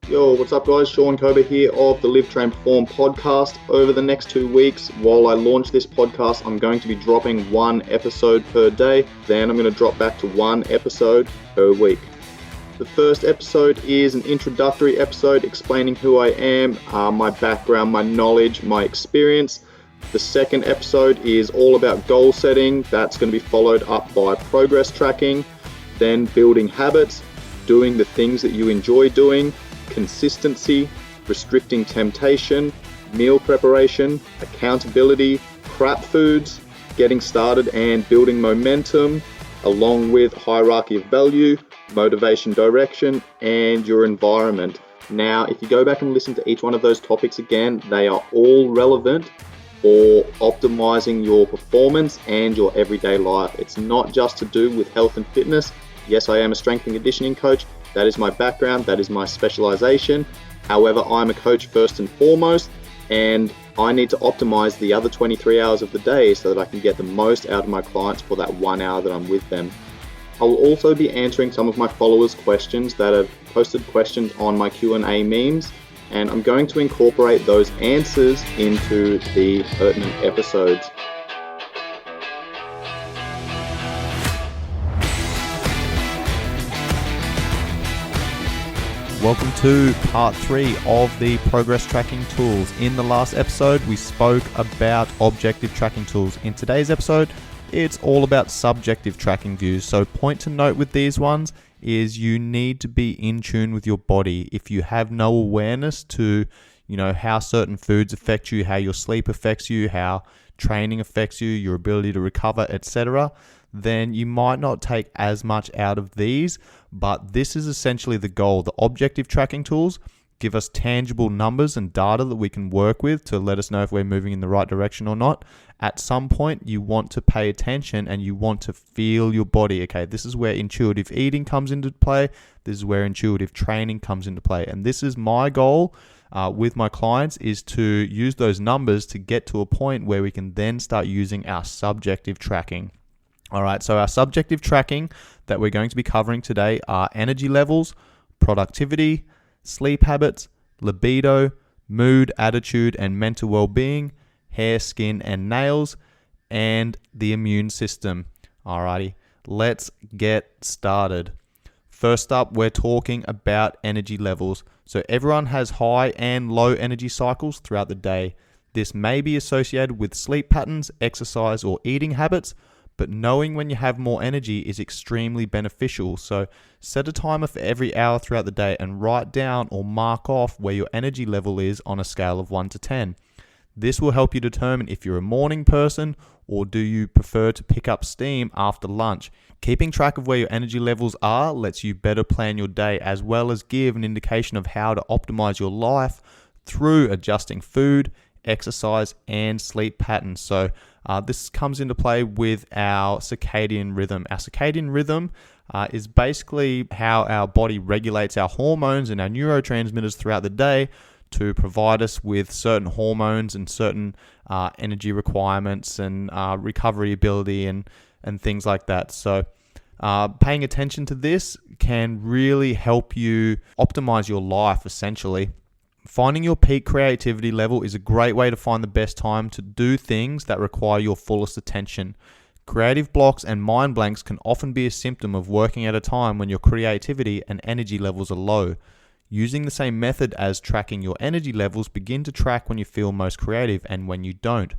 Yo, what's up guys? Sean Kober here of the Live Train Perform podcast. Over the next 2 weeks, while I launch this podcast, I'm going to be dropping one episode per day. Then I'm going to drop back to one episode per week. The first episode is an introductory episode explaining who I am, my background, my knowledge, my experience. The second episode is all about goal setting. That's going to be followed up by progress tracking, then building habits, doing the things that you enjoy doing, consistency, restricting temptation, meal preparation, accountability, crap foods, getting started and building momentum, along with hierarchy of value, motivation direction, and your environment. Now, if you go back and listen to each one of those topics again, they are all relevant for optimizing your performance and your everyday life. It's not just to do with health and fitness. Yes, I am a strength and conditioning coach. That is my background, that is my specialization. However, I'm a coach first and foremost, and I need to optimize the other 23 hours of the day so that I can get the most out of my clients for that 1 hour that I'm with them. I will also be answering some of my followers' questions that have posted questions on my Q&A memes, and I'm going to incorporate those answers into the pertinent episodes. Welcome to part 3 of the progress tracking tools. In the last episode, we spoke about objective tracking tools. In today's episode, it's all about subjective tracking views. So point to note with these ones is you need to be in tune with your body. If you have no awareness to, how certain foods affect you, how your sleep affects you, how training affects you, your ability to recover, etc., then you might not take as much out of these, but this is essentially the goal. The objective tracking tools give us tangible numbers and data that we can work with to let us know if we're moving in the right direction or not. At some point, you want to pay attention and you want to feel your body. Okay, this is where intuitive eating comes into play. This is where intuitive training comes into play. And this is my goal with my clients, is to use those numbers to get to a point where we can then start using our subjective tracking. All right, so our subjective tracking that we're going to be covering today are energy levels, productivity, sleep habits, libido, mood, attitude, and mental well-being, hair, skin, and nails, and the immune system. Alrighty, let's get started. First up, we're talking about energy levels. So everyone has high and low energy cycles throughout the day. This may be associated with sleep patterns, exercise, or eating habits, but knowing when you have more energy is extremely beneficial. So set a timer for every hour throughout the day and write down or mark off where your energy level is on a scale of 1 to 10. This will help you determine if you're a morning person or do you prefer to pick up steam after lunch. Keeping track of where your energy levels are lets you better plan your day, as well as give an indication of how to optimize your life through adjusting food, exercise, and sleep patterns. So this comes into play with our circadian rhythm. Our circadian rhythm is basically how our body regulates our hormones and our neurotransmitters throughout the day to provide us with certain hormones and certain energy requirements and recovery ability and things like that. So paying attention to this can really help you optimize your life, essentially. Finding your peak creativity level is a great way to find the best time to do things that require your fullest attention. Creative blocks and mind blanks can often be a symptom of working at a time when your creativity and energy levels are low. Using the same method as tracking your energy levels, begin to track when you feel most creative and when you don't.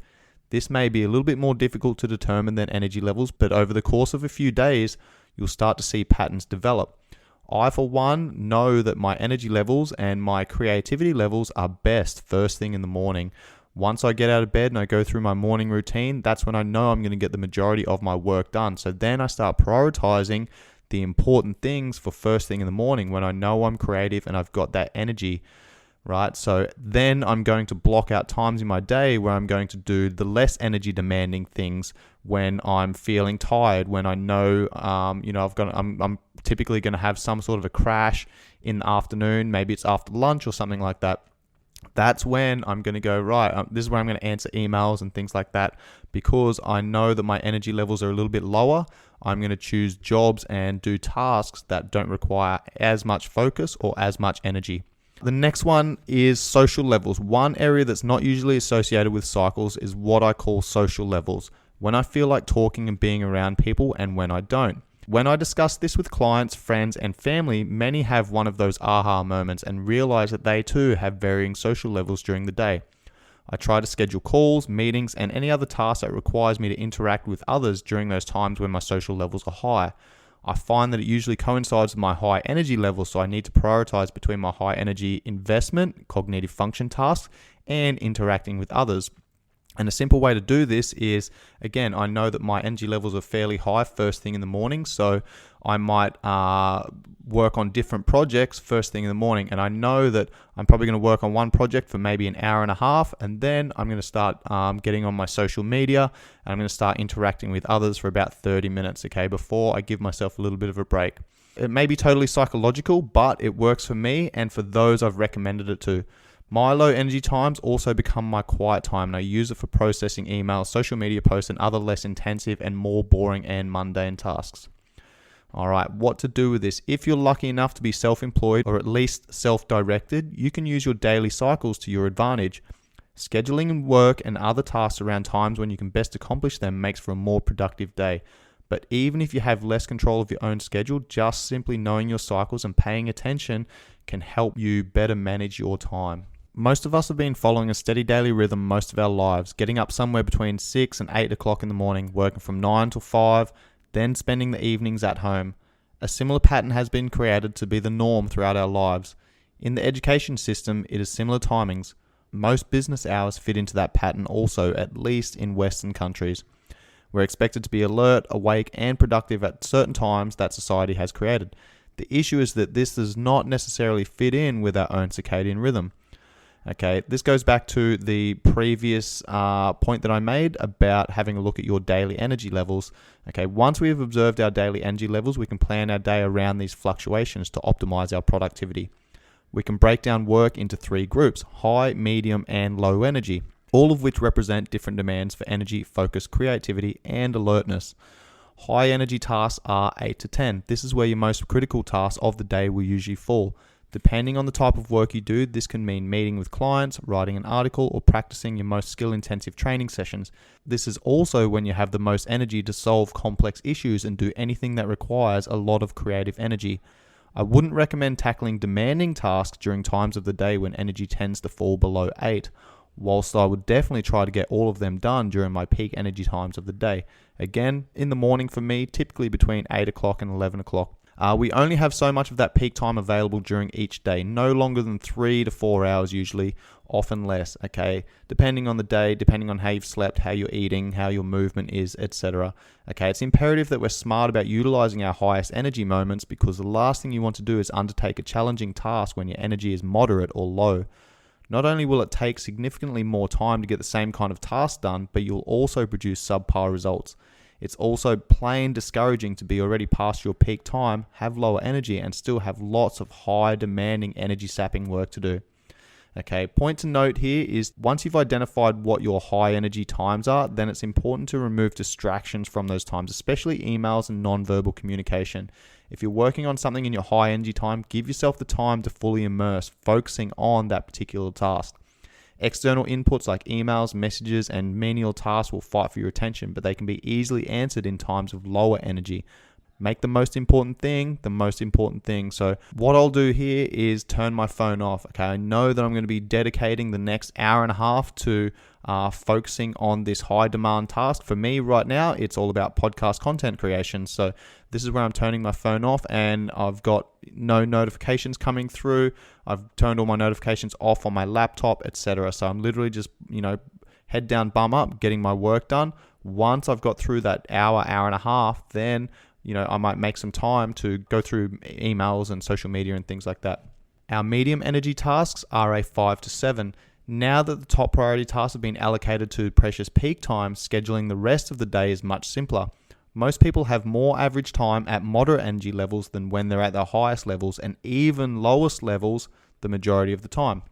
This may be a little bit more difficult to determine than energy levels, but over the course of a few days, you'll start to see patterns develop. I, for one, know that my energy levels and my creativity levels are best first thing in the morning. Once I get out of bed and I go through my morning routine, that's when I know I'm going to get the majority of my work done. So then I start prioritizing the important things for first thing in the morning when I know I'm creative and I've got that energy, right? So then I'm going to block out times in my day where I'm going to do the less energy demanding things when I'm feeling tired, when I know, I'm typically going to have some sort of a crash in the afternoon. Maybe it's after lunch or something like that. That's when I'm going to go, right, this is where I'm going to answer emails and things like that, because I know that my energy levels are a little bit lower. I'm going to choose jobs and do tasks that don't require as much focus or as much energy. The next one is social levels. One area that's not usually associated with cycles is what I call social levels. When I feel like talking and being around people and when I don't. When I discuss this with clients, friends, and family, many have one of those aha moments and realize that they too have varying social levels during the day. I try to schedule calls, meetings, and any other tasks that requires me to interact with others during those times when my social levels are high. I find that it usually coincides with my high energy levels, so I need to prioritize between my high energy investment, cognitive function tasks, and interacting with others. And a simple way to do this is, again, I know that my energy levels are fairly high first thing in the morning, so I might work on different projects first thing in the morning, and I know that I'm probably going to work on one project for maybe an hour and a half, and then I'm going to start getting on my social media, and I'm going to start interacting with others for about 30 minutes, okay, before I give myself a little bit of a break. It may be totally psychological, but it works for me and for those I've recommended it to. My low energy times also become my quiet time, and I use it for processing emails, social media posts, and other less intensive and more boring and mundane tasks. All right, what to do with this? If you're lucky enough to be self-employed or at least self-directed, you can use your daily cycles to your advantage. Scheduling work and other tasks around times when you can best accomplish them makes for a more productive day. But even if you have less control of your own schedule, just simply knowing your cycles and paying attention can help you better manage your time. Most of us have been following a steady daily rhythm most of our lives, getting up somewhere between 6 and 8 o'clock in the morning, working from 9 till 5, then spending the evenings at home. A similar pattern has been created to be the norm throughout our lives. In the education system, it is similar timings. Most business hours fit into that pattern also, at least in Western countries. We're expected to be alert, awake, and productive at certain times that society has created. The issue is that this does not necessarily fit in with our own circadian rhythm. Okay, this goes back to the previous point that I made about having a look at your daily energy levels. Okay, once we have observed our daily energy levels, we can plan our day around these fluctuations to optimize our productivity. We can break down work into 3 groups: high, medium, and low energy, all of which represent different demands for energy, focus, creativity, and alertness. High energy tasks are 8 to 10. This is where your most critical tasks of the day will usually fall. Depending on the type of work you do, this can mean meeting with clients, writing an article, or practicing your most skill-intensive training sessions. This is also when you have the most energy to solve complex issues and do anything that requires a lot of creative energy. I wouldn't recommend tackling demanding tasks during times of the day when energy tends to fall below 8, whilst I would definitely try to get all of them done during my peak energy times of the day. Again, in the morning for me, typically between 8 o'clock and 11 o'clock. We only have so much of that peak time available during each day, no longer than 3 to 4 hours usually, often less, okay? Depending on the day, depending on how you've slept, how you're eating, how your movement is, etc. Okay, it's imperative that we're smart about utilizing our highest energy moments, because the last thing you want to do is undertake a challenging task when your energy is moderate or low. Not only will it take significantly more time to get the same kind of task done, but you'll also produce subpar results. It's also plain discouraging to be already past your peak time, have lower energy, and still have lots of high demanding energy sapping work to do. Okay, point to note here is once you've identified what your high energy times are, then it's important to remove distractions from those times, especially emails and non-verbal communication. If you're working on something in your high energy time, give yourself the time to fully immerse, focusing on that particular task. External inputs like emails, messages, and menial tasks will fight for your attention, but they can be easily answered in times of lower energy. Make the most important thing the most important thing. So what I'll do here is turn my phone off. Okay, I know that I'm going to be dedicating the next hour and a half to focusing on this high demand task. For me right now, it's all about podcast content creation. So this is where I'm turning my phone off, and I've got no notifications coming through. I've turned all my notifications off on my laptop, etc. So I'm literally just, head down, bum up, getting my work done. Once I've got through that hour and a half, then I might make some time to go through emails and social media and things like that. Our medium energy tasks are a 5 to 7. Now that the top priority tasks have been allocated to precious peak time, scheduling the rest of the day is much simpler. Most people have more average time at moderate energy levels than when they're at their highest levels, and even lowest levels the majority of the time.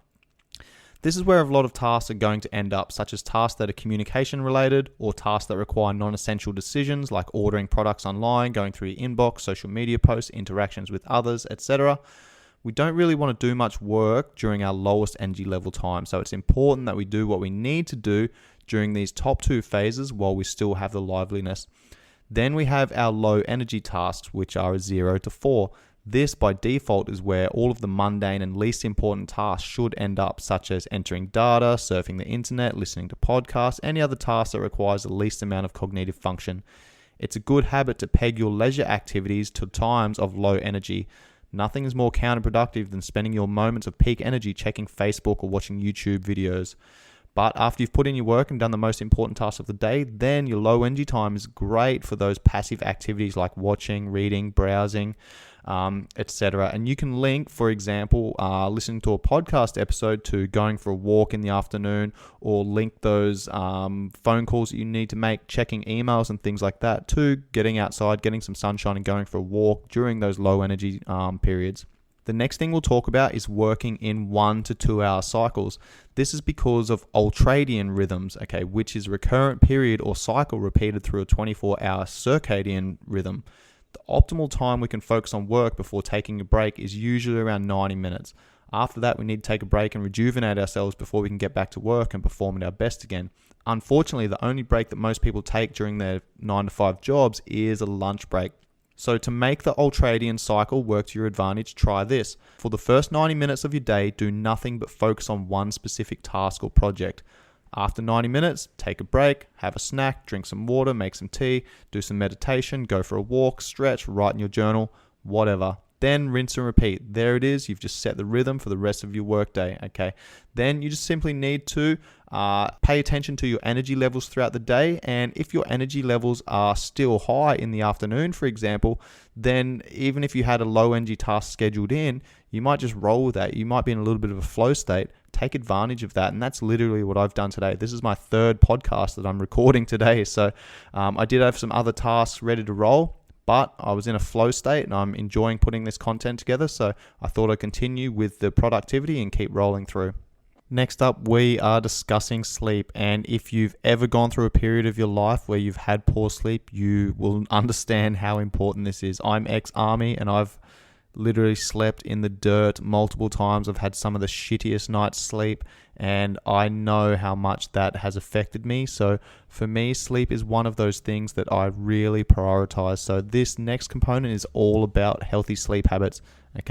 This is where a lot of tasks are going to end up, such as tasks that are communication related or tasks that require non-essential decisions like ordering products online, going through your inbox, social media posts, interactions with others, etc. we don't really want to do much work during our lowest energy level time. So it's important that we do what we need to do during these top two phases while we still have the liveliness. Then we have our low energy tasks, which are 0 to 4. This by default is where all of the mundane and least important tasks should end up, such as entering data, surfing the internet, listening to podcasts, any other task that requires the least amount of cognitive function. It's a good habit to peg your leisure activities to times of low energy. Nothing is more counterproductive than spending your moments of peak energy checking Facebook or watching YouTube videos. But after you've put in your work and done the most important tasks of the day, then your low energy time is great for those passive activities like watching, reading, browsing, etc. And you can link, for example, listening to a podcast episode to going for a walk in the afternoon, or link those phone calls that you need to make, checking emails and things like that, to getting outside, getting some sunshine and going for a walk during those low energy periods. The next thing we'll talk about is working in 1 to 2 hour cycles. This is because of ultradian rhythms, which is recurrent period or cycle repeated through a 24-hour circadian rhythm. The optimal time we can focus on work before taking a break is usually around 90 minutes. After that, we need to take a break and rejuvenate ourselves before we can get back to work and perform at our best again. Unfortunately, the only break that most people take during their 9 to 5 jobs is a lunch break. So to make the ultradian cycle work to your advantage, try this. For the first 90 minutes of your day, do nothing but focus on one specific task or project. After 90 minutes, take a break, have a snack, drink some water, make some tea, do some meditation, go for a walk, stretch, write in your journal, whatever. Then rinse and repeat. There it is. You've just set the rhythm for the rest of your workday. Then you just simply need to pay attention to your energy levels throughout the day. And if your energy levels are still high in the afternoon, for example, then even if you had a low energy task scheduled in, you might just roll with that. You might be in a little bit of a flow state. Take advantage of that. And that's literally what I've done today. This is my third podcast that I'm recording today. So I did have some other tasks ready to roll, but I was in a flow state and I'm enjoying putting this content together. So I thought I'd continue with the productivity and keep rolling through. Next up, we are discussing sleep. And if you've ever gone through a period of your life where you've had poor sleep, you will understand how important this is. I'm ex-army and I've literally slept in the dirt multiple times. I've had some of the shittiest nights sleep, and I know how much that has affected me. So for me, sleep is one of those things that I really prioritize. So this next component is all about healthy sleep habits.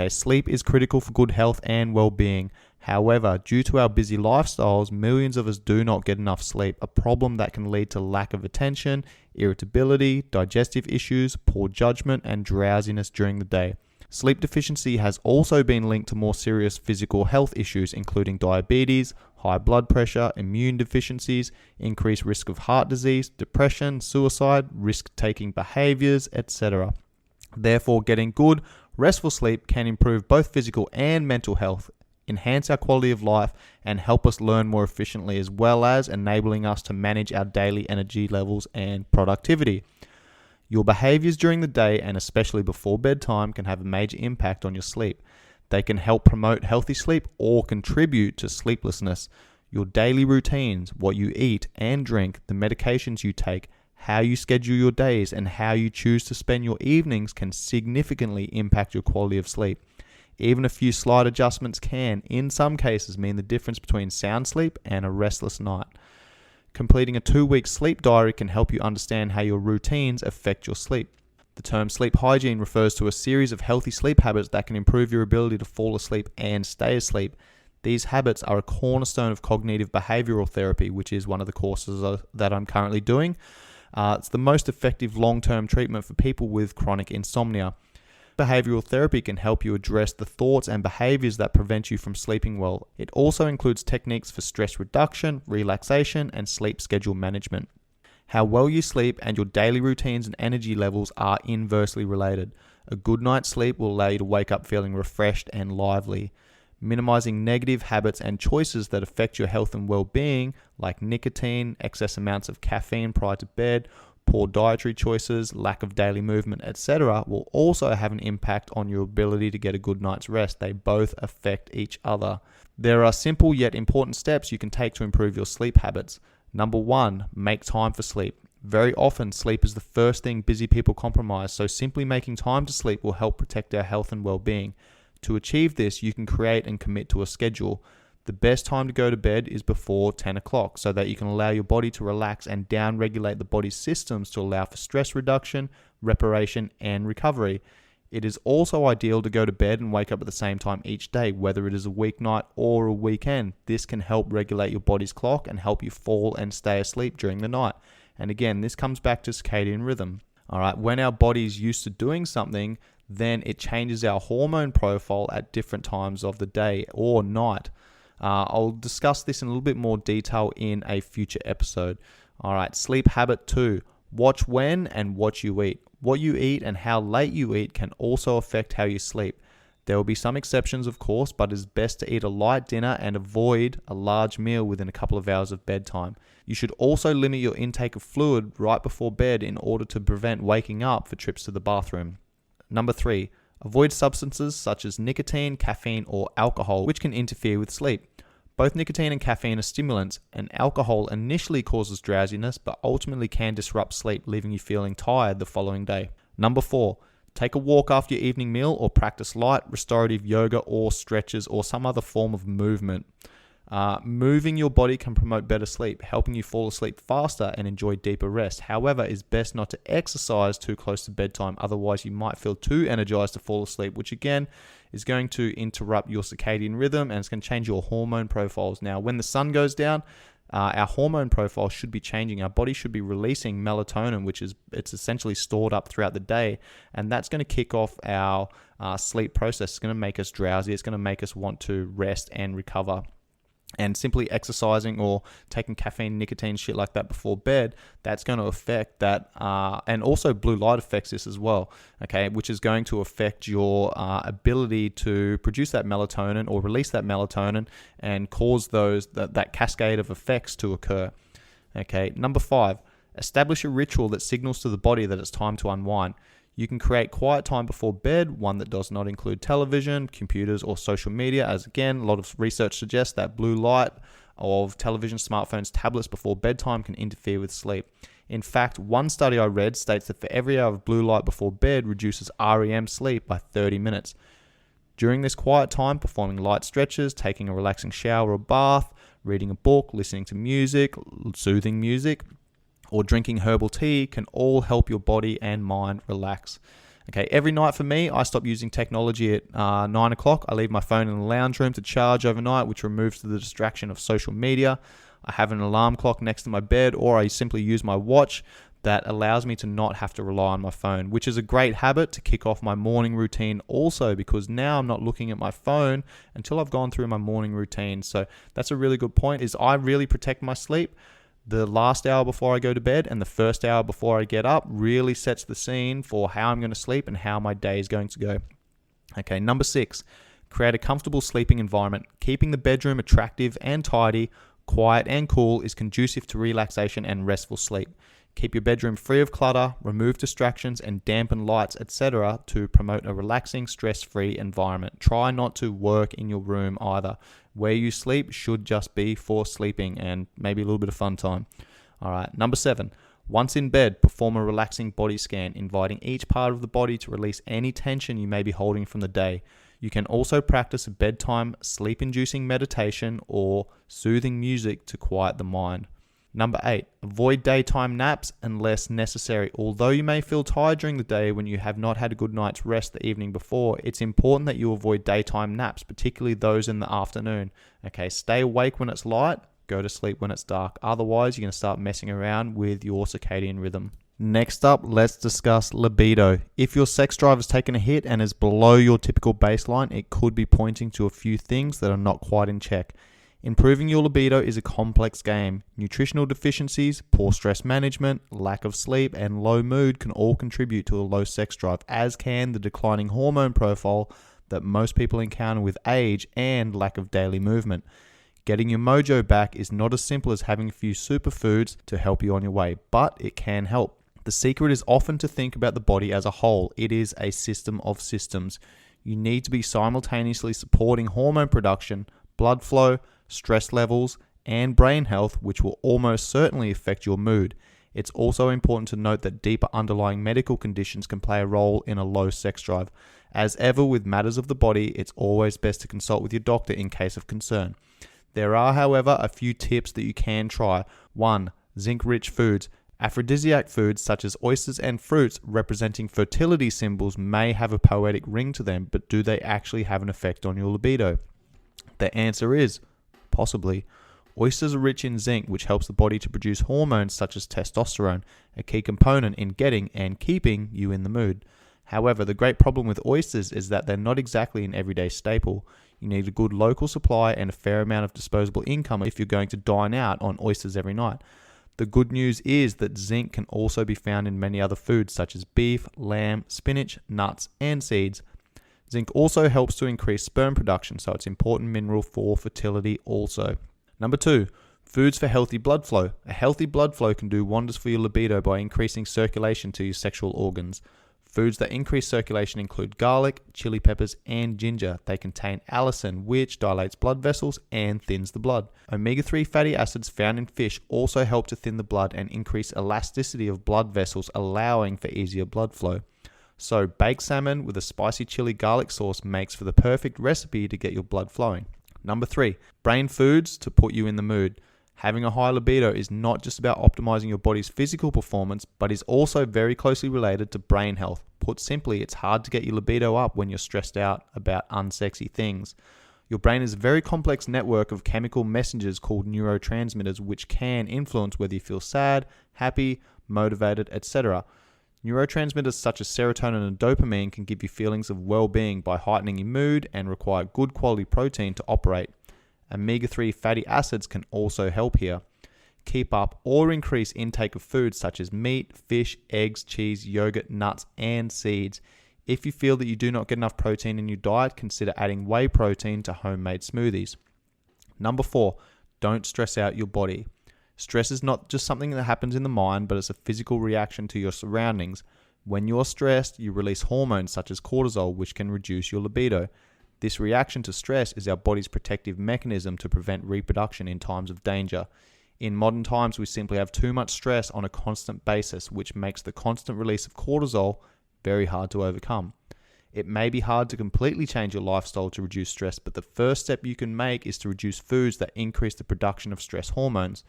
Sleep is critical for good health and well-being. However, due to our busy lifestyles, millions of us do not get enough sleep, a problem that can lead to lack of attention, irritability, digestive issues, poor judgment, and drowsiness during the day. Sleep deficiency has also been linked to more serious physical health issues, including diabetes, high blood pressure, immune deficiencies, increased risk of heart disease, depression, suicide, risk-taking behaviors, etc. Therefore, getting good, restful sleep can improve both physical and mental health, enhance our quality of life, and help us learn more efficiently, as well as enabling us to manage our daily energy levels and productivity. Your behaviors during the day, and especially before bedtime, can have a major impact on your sleep. They can help promote healthy sleep or contribute to sleeplessness. Your daily routines, what you eat and drink, the medications you take, how you schedule your days, and how you choose to spend your evenings can significantly impact your quality of sleep. Even a few slight adjustments can, in some cases, mean the difference between sound sleep and a restless night. Completing a 2-week sleep diary can help you understand how your routines affect your sleep. The term sleep hygiene refers to a series of healthy sleep habits that can improve your ability to fall asleep and stay asleep. These habits are a cornerstone of cognitive behavioral therapy, which is one of the courses that I'm currently doing. It's the most effective long-term treatment for people with chronic insomnia. Behavioral therapy can help you address the thoughts and behaviors that prevent you from sleeping well. It also includes techniques for stress reduction, relaxation, and sleep schedule management. How well you sleep and your daily routines and energy levels are inversely related. A good night's sleep will allow you to wake up feeling refreshed and lively. Minimizing negative habits and choices that affect your health and well-being, like nicotine, excess amounts of caffeine prior to bed, poor dietary choices, lack of daily movement, etc., will also have an impact on your ability to get a good night's rest. They both affect each other. There are simple yet important steps you can take to improve your sleep habits. Number 1, make time for sleep. Very often, sleep is the first thing busy people compromise, so simply making time to sleep will help protect our health and well-being. To achieve this, you can create and commit to a schedule. The best time to go to bed is before 10 o'clock so that you can allow your body to relax and down-regulate the body's systems to allow for stress reduction, reparation, and recovery. It is also ideal to go to bed and wake up at the same time each day, whether it is a weeknight or a weekend. This can help regulate your body's clock and help you fall and stay asleep during the night. And again, this comes back to circadian rhythm. All right, when our body's used to doing something, then it changes our hormone profile at different times of the day or night. I'll discuss this in a little bit more detail in a future episode. All right, sleep habit 2. Watch when and what you eat. What you eat and how late you eat can also affect how you sleep. There will be some exceptions, of course, but it is best to eat a light dinner and avoid a large meal within a couple of hours of bedtime. You should also limit your intake of fluid right before bed in order to prevent waking up for trips to the bathroom. Number 3. Avoid substances such as nicotine, caffeine, or alcohol, which can interfere with sleep. Both nicotine and caffeine are stimulants, and alcohol initially causes drowsiness, but ultimately can disrupt sleep, leaving you feeling tired the following day. Number 4. Take a walk after your evening meal or practice light, restorative yoga or stretches or some other form of movement. Moving your body can promote better sleep, helping you fall asleep faster and enjoy deeper rest. However, it's best not to exercise too close to bedtime, otherwise you might feel too energized to fall asleep, which again is going to interrupt your circadian rhythm and it's going to change your hormone profiles. Now, when the sun goes down, our hormone profile should be changing. Our body should be releasing melatonin, it's essentially stored up throughout the day, and that's going to kick off our sleep process. It's going to make us drowsy. It's going to make us want to rest and recover. And simply exercising or taking caffeine, nicotine, shit like that before bed, that's going to affect that. And also blue light affects this as well, okay, which is going to affect your ability to produce that melatonin or release that melatonin and cause that cascade of effects to occur. Okay, number 5, establish a ritual that signals to the body that it's time to unwind. You can create quiet time before bed, one that does not include television, computers, or social media, as again, a lot of research suggests that blue light of television, smartphones, tablets before bedtime can interfere with sleep. In fact, one study I read states that for every hour of blue light before bed reduces REM sleep by 30 minutes. During this quiet time, performing light stretches, taking a relaxing shower or bath, reading a book, listening to music, soothing music, or drinking herbal tea can all help your body and mind relax. Okay, every night for me, I stop using technology at 9 o'clock. I leave my phone in the lounge room to charge overnight, which removes the distraction of social media. I have an alarm clock next to my bed, or I simply use my watch that allows me to not have to rely on my phone, which is a great habit to kick off my morning routine also, because now I'm not looking at my phone until I've gone through my morning routine. So that's a really good point, is I really protect my sleep. The last hour before I go to bed and the first hour before I get up really sets the scene for how I'm going to sleep and how my day is going to go. Okay, number 6, create a comfortable sleeping environment. Keeping the bedroom attractive and tidy, quiet and cool is conducive to relaxation and restful sleep. Keep your bedroom free of clutter, remove distractions, and dampen lights, etc. to promote a relaxing, stress-free environment. Try not to work in your room either. Where you sleep should just be for sleeping and maybe a little bit of fun time. All right, number 7. Once in bed, perform a relaxing body scan, inviting each part of the body to release any tension you may be holding from the day. You can also practice a bedtime sleep-inducing meditation or soothing music to quiet the mind. Number 8, avoid daytime naps unless necessary. Although you may feel tired during the day when you have not had a good night's rest the evening before, it's important that you avoid daytime naps, particularly those in the afternoon. Okay, stay awake when it's light, go to sleep when it's dark. Otherwise, you're going to start messing around with your circadian rhythm. Next up, let's discuss libido. If your sex drive has taken a hit and is below your typical baseline, it could be pointing to a few things that are not quite in check. Improving your libido is a complex game. Nutritional deficiencies, poor stress management, lack of sleep, and low mood can all contribute to a low sex drive, as can the declining hormone profile that most people encounter with age and lack of daily movement. Getting your mojo back is not as simple as having a few superfoods to help you on your way, but it can help. The secret is often to think about the body as a whole. It is a system of systems. You need to be simultaneously supporting hormone production, blood flow, stress levels, and brain health, which will almost certainly affect your mood. It's also important to note that deeper underlying medical conditions can play a role in a low sex drive. As ever with matters of the body, it's always best to consult with your doctor in case of concern. There are, however, a few tips that you can try. 1. Zinc-rich foods. Aphrodisiac foods such as oysters and fruits representing fertility symbols may have a poetic ring to them, but do they actually have an effect on your libido? The answer is, possibly. Oysters are rich in zinc, which helps the body to produce hormones such as testosterone, a key component in getting and keeping you in the mood. However, the great problem with oysters is that they're not exactly an everyday staple. You need a good local supply and a fair amount of disposable income if you're going to dine out on oysters every night. The good news is that zinc can also be found in many other foods such as beef, lamb, spinach, nuts, and seeds. Zinc also helps to increase sperm production, so it's an important mineral for fertility also. Number 2, foods for healthy blood flow. A healthy blood flow can do wonders for your libido by increasing circulation to your sexual organs. Foods that increase circulation include garlic, chili peppers, and ginger. They contain allicin, which dilates blood vessels and thins the blood. Omega-3 fatty acids found in fish also help to thin the blood and increase elasticity of blood vessels, allowing for easier blood flow. So, baked salmon with a spicy chili garlic sauce makes for the perfect recipe to get your blood flowing. Number 3, brain foods to put you in the mood. Having a high libido is not just about optimizing your body's physical performance, but is also very closely related to brain health. Put simply, it's hard to get your libido up when you're stressed out about unsexy things. Your brain is a very complex network of chemical messengers called neurotransmitters, which can influence whether you feel sad, happy, motivated, etc. Neurotransmitters such as serotonin and dopamine can give you feelings of well-being by heightening your mood and require good quality protein to operate. Omega-3 fatty acids can also help here. Keep up or increase intake of foods such as meat, fish, eggs, cheese, yogurt, nuts, and seeds. If you feel that you do not get enough protein in your diet, consider adding whey protein to homemade smoothies. Number 4, don't stress out your body. Stress is not just something that happens in the mind, but it's a physical reaction to your surroundings. When you're stressed, you release hormones such as cortisol, which can reduce your libido. This reaction to stress is our body's protective mechanism to prevent reproduction in times of danger. In modern times, we simply have too much stress on a constant basis, which makes the constant release of cortisol very hard to overcome. It may be hard to completely change your lifestyle to reduce stress, but the first step you can make is to reduce foods that increase the production of stress hormones.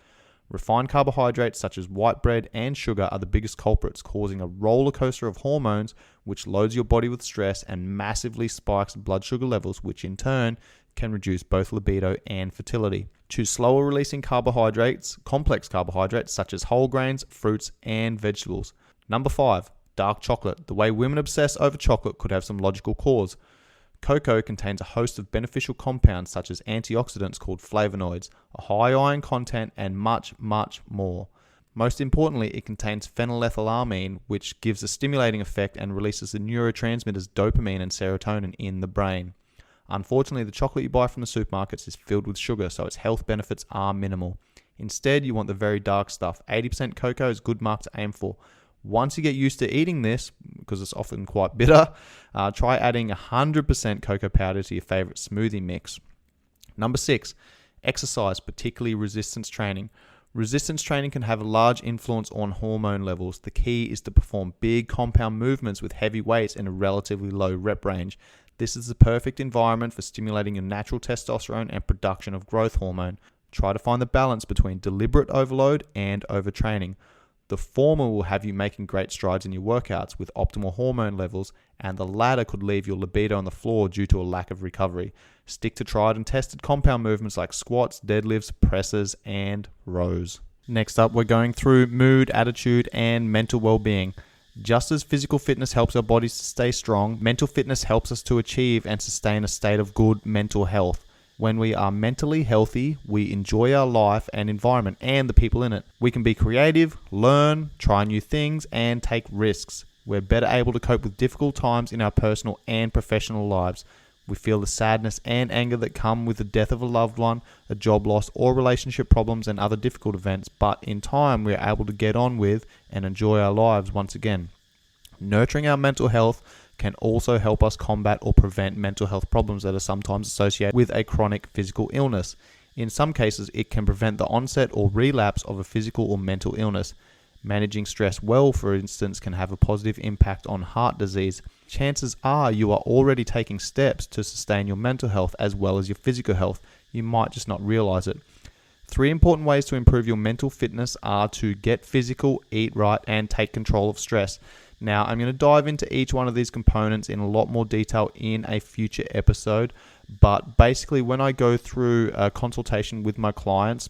Refined carbohydrates such as white bread and sugar are the biggest culprits, causing a roller coaster of hormones which loads your body with stress and massively spikes blood sugar levels, which in turn can reduce both libido and fertility. Choose slower releasing carbohydrates, complex carbohydrates such as whole grains, fruits, and vegetables. Number 5, dark chocolate. The way women obsess over chocolate could have some logical cause. Cocoa contains a host of beneficial compounds such as antioxidants called flavonoids, a high iron content, and much, much more. Most importantly, it contains phenylethylamine, which gives a stimulating effect and releases the neurotransmitters dopamine and serotonin in the brain. Unfortunately, the chocolate you buy from the supermarkets is filled with sugar, so its health benefits are minimal. Instead, you want the very dark stuff. 80% cocoa is a good mark to aim for. Once you get used to eating this, because it's often quite bitter, try adding 100% cocoa powder to your favorite smoothie mix. Number 6, exercise, particularly resistance training. Resistance training can have a large influence on hormone levels. The key is to perform big compound movements with heavy weights in a relatively low rep range. This is the perfect environment for stimulating your natural testosterone and production of growth hormone. Try to find the balance between deliberate overload and overtraining. The former will have you making great strides in your workouts with optimal hormone levels, and the latter could leave your libido on the floor due to a lack of recovery. Stick to tried and tested compound movements like squats, deadlifts, presses, and rows. Next up, we're going through mood, attitude, and mental well-being. Just as physical fitness helps our bodies to stay strong, mental fitness helps us to achieve and sustain a state of good mental health. When we are mentally healthy, we enjoy our life and environment and the people in it. We can be creative, learn, try new things, and take risks. We're better able to cope with difficult times in our personal and professional lives. We feel the sadness and anger that come with the death of a loved one, a job loss, or relationship problems and other difficult events, but in time we are able to get on with and enjoy our lives once again. Nurturing our mental health can also help us combat or prevent mental health problems that are sometimes associated with a chronic physical illness. In some cases, it can prevent the onset or relapse of a physical or mental illness. Managing stress well, for instance, can have a positive impact on heart disease. Chances are you are already taking steps to sustain your mental health as well as your physical health. You might just not realize it. 3 important ways to improve your mental fitness are to get physical, eat right, and take control of stress. Now, I'm going to dive into each one of these components in a lot more detail in a future episode. But basically, when I go through a consultation with my clients,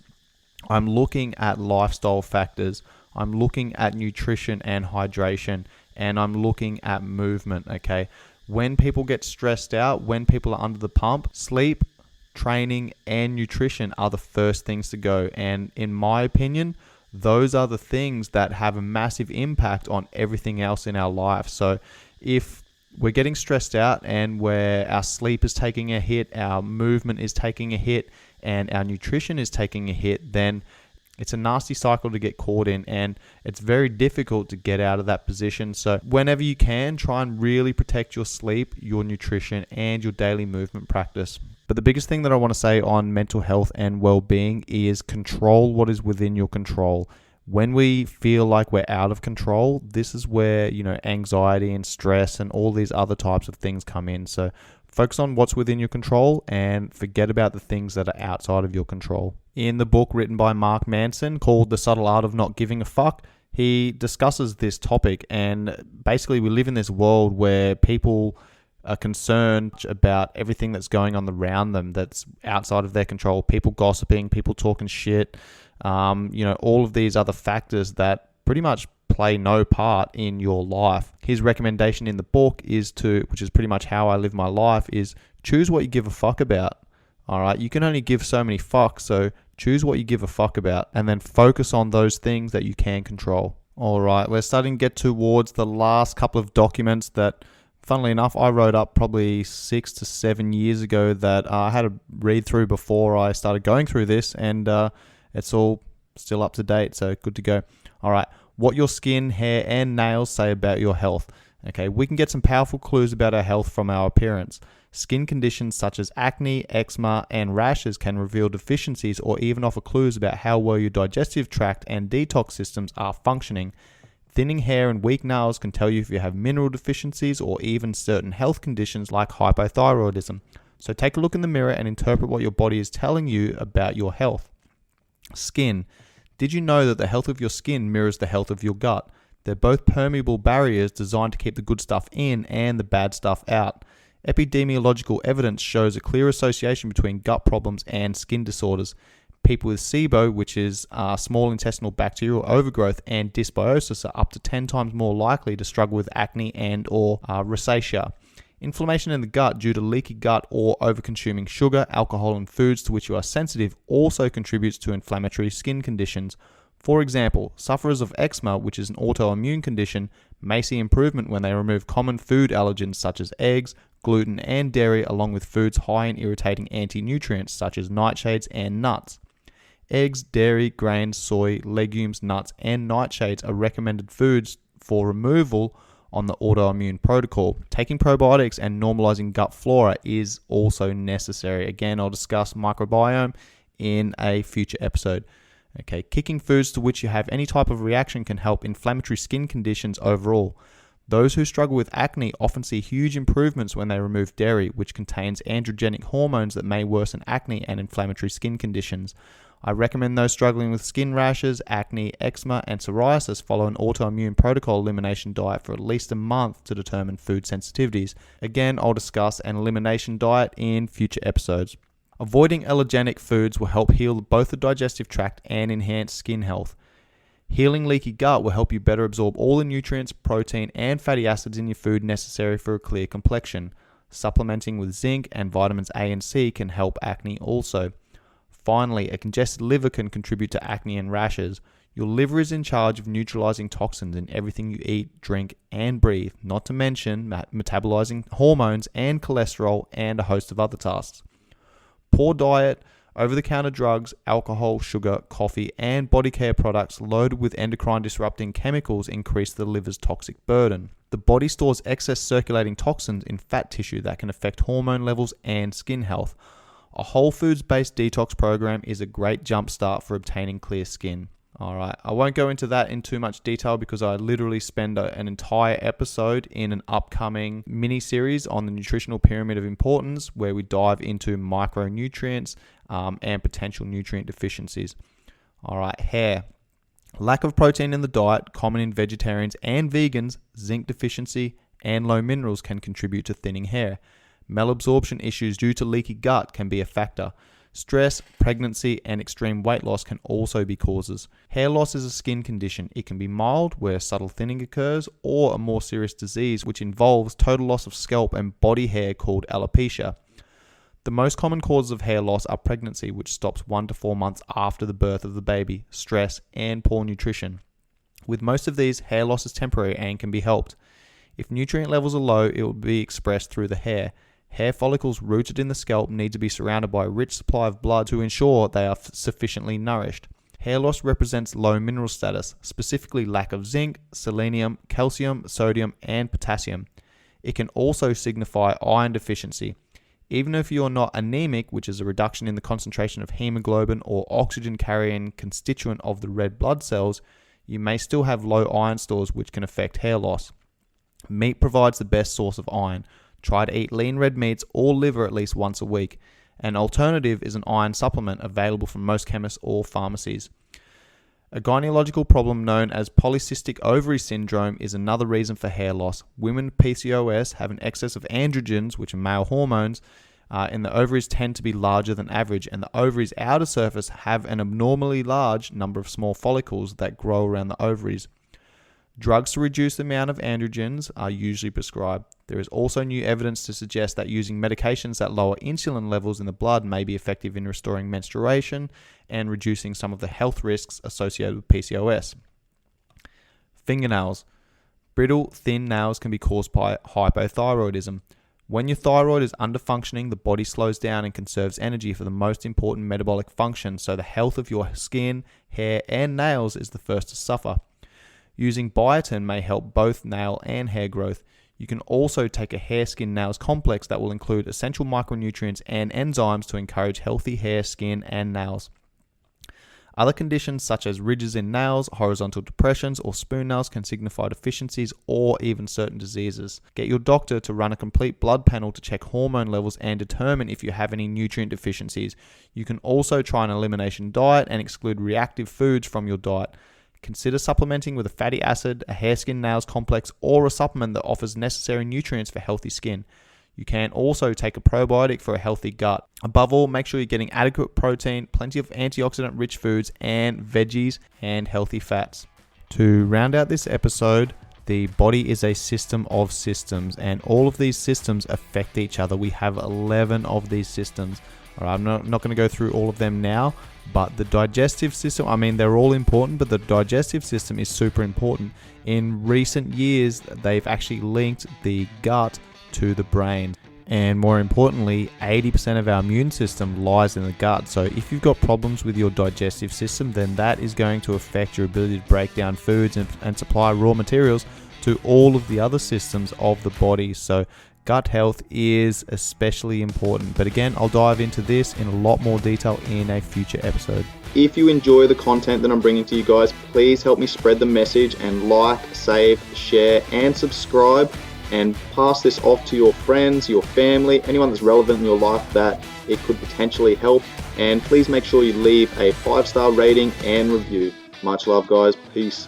I'm looking at lifestyle factors. I'm looking at nutrition and hydration, and I'm looking at movement, okay? When people get stressed out, when people are under the pump, sleep, training, and nutrition are the first things to go. And in my opinion, those are the things that have a massive impact on everything else in our life. So if we're getting stressed out and where our sleep is taking a hit, our movement is taking a hit, and our nutrition is taking a hit, then it's a nasty cycle to get caught in, and it's very difficult to get out of that position. So whenever you can, try and really protect your sleep, your nutrition, and your daily movement practice. But the biggest thing that I want to say on mental health and well-being is control what is within your control. When we feel like we're out of control, this is where, anxiety and stress and all these other types of things come in. So focus on what's within your control and forget about the things that are outside of your control. In the book written by Mark Manson called The Subtle Art of Not Giving a Fuck, he discusses this topic, and basically we live in this world where people are concerned about everything that's going on around them that's outside of their control. People gossiping, people talking shit, all of these other factors that pretty much play no part in your life. His recommendation in the book is which is pretty much how I live my life, is choose what you give a fuck about. All right, you can only give so many fucks, so choose what you give a fuck about and then focus on those things that you can control. All right, we're starting to get towards the last couple of documents that, funnily enough, I wrote up probably 6 to 7 years ago that I had to read through before I started going through this, and it's all still up to date, so good to go. All right, what your skin, hair, and nails say about your health. Okay, we can get some powerful clues about our health from our appearance. Skin conditions such as acne, eczema, and rashes can reveal deficiencies or even offer clues about how well your digestive tract and detox systems are functioning. Thinning hair and weak nails can tell you if you have mineral deficiencies or even certain health conditions like hypothyroidism. So take a look in the mirror and interpret what your body is telling you about your health. Skin. Did you know that the health of your skin mirrors the health of your gut? They're both permeable barriers designed to keep the good stuff in and the bad stuff out. Epidemiological evidence shows a clear association between gut problems and skin disorders. People with SIBO, which is small intestinal bacterial overgrowth, and dysbiosis are up to 10 times more likely to struggle with acne and or rosacea. Inflammation in the gut due to leaky gut or overconsuming sugar, alcohol, and foods to which you are sensitive also contributes to inflammatory skin conditions. For example, sufferers of eczema, which is an autoimmune condition, may see improvement when they remove common food allergens such as eggs, gluten, and dairy, along with foods high in irritating anti-nutrients such as nightshades and nuts. Eggs, dairy, grains, soy, legumes, nuts, and nightshades are recommended foods for removal on the autoimmune protocol. Taking probiotics and normalizing gut flora is also necessary. Again, I'll discuss microbiome in a future episode. Okay, kicking foods to which you have any type of reaction can help inflammatory skin conditions overall. Those who struggle with acne often see huge improvements when they remove dairy, which contains androgenic hormones that may worsen acne and inflammatory skin conditions. I recommend those struggling with skin rashes, acne, eczema, and psoriasis follow an autoimmune protocol elimination diet for at least a month to determine food sensitivities. Again, I'll discuss an elimination diet in future episodes. Avoiding allergenic foods will help heal both the digestive tract and enhance skin health. Healing leaky gut will help you better absorb all the nutrients, protein, and fatty acids in your food necessary for a clear complexion. Supplementing with zinc and vitamins A and C can help acne also. Finally, a congested liver can contribute to acne and rashes. Your liver is in charge of neutralizing toxins in everything you eat, drink, and breathe, not to mention metabolizing hormones and cholesterol and a host of other tasks. Poor diet, over-the-counter drugs, alcohol, sugar, coffee, and body care products loaded with endocrine-disrupting chemicals increase the liver's toxic burden. The body stores excess circulating toxins in fat tissue that can affect hormone levels and skin health. A whole foods-based detox program is a great jumpstart for obtaining clear skin. Alright, I won't go into that in too much detail because I literally spend an entire episode in an upcoming mini-series on the nutritional pyramid of importance where we dive into micronutrients and potential nutrient deficiencies. Alright, hair. Lack of protein in the diet, common in vegetarians and vegans, zinc deficiency, and low minerals can contribute to thinning hair. Malabsorption issues due to leaky gut can be a factor. Stress, pregnancy, and extreme weight loss can also be causes. Hair loss is a skin condition. It can be mild, where subtle thinning occurs, or a more serious disease, which involves total loss of scalp and body hair called alopecia. The most common causes of hair loss are pregnancy, which stops 1 to 4 months after the birth of the baby, stress, and poor nutrition. With most of these, hair loss is temporary and can be helped. If nutrient levels are low, it will be expressed through the hair. Hair follicles rooted in the scalp need to be surrounded by a rich supply of blood to ensure they are sufficiently nourished. Hair loss represents low mineral status, specifically lack of zinc, selenium, calcium, sodium, and potassium. It can also signify iron deficiency. Even if you are not anemic, which is a reduction in the concentration of hemoglobin or oxygen-carrying constituent of the red blood cells, you may still have low iron stores, which can affect hair loss. Meat provides the best source of iron. Try to eat lean red meats or liver at least once a week. An alternative is an iron supplement available from most chemists or pharmacies. A gynecological problem known as polycystic ovary syndrome is another reason for hair loss. Women with PCOS have an excess of androgens, which are male hormones, and the ovaries tend to be larger than average, and the ovaries' outer surface have an abnormally large number of small follicles that grow around the ovaries. Drugs to reduce the amount of androgens are usually prescribed. There is also new evidence to suggest that using medications that lower insulin levels in the blood may be effective in restoring menstruation and reducing some of the health risks associated with PCOS. Fingernails. Brittle, thin nails can be caused by hypothyroidism. When your thyroid is underfunctioning, the body slows down and conserves energy for the most important metabolic function, so the health of your skin, hair, and nails is the first to suffer. Using biotin may help both nail and hair growth. You can also take a hair skin nails complex that will include essential micronutrients and enzymes to encourage healthy hair, skin, and nails. Other conditions such as ridges in nails, horizontal depressions, or spoon nails can signify deficiencies or even certain diseases. Get your doctor to run a complete blood panel to check hormone levels and determine if you have any nutrient deficiencies. You can also try an elimination diet and exclude reactive foods from your diet. Consider supplementing with a fatty acid, a hair skin nails complex, or a supplement that offers necessary nutrients for healthy skin. You can also take a probiotic for a healthy gut. Above all, make sure you're getting adequate protein, plenty of antioxidant-rich foods, and veggies and healthy fats. To round out this episode, the body is a system of systems, and all of these systems affect each other. We have 11 of these systems. All right, I'm not going to go through all of them now, but the digestive system, I mean, they're all important, but the digestive system is super important. In recent years, they've actually linked the gut to the brain. And more importantly, 80% of our immune system lies in the gut. So if you've got problems with your digestive system, then that is going to affect your ability to break down foods and supply raw materials to all of the other systems of the body. So gut health is especially important. But again, I'll dive into this in a lot more detail in a future episode. If you enjoy the content that I'm bringing to you guys, please help me spread the message and like, save, share, and subscribe, and pass this off to your friends, your family, anyone that's relevant in your life that it could potentially help. And please make sure you leave a 5-star rating and review. Much love, guys. Peace.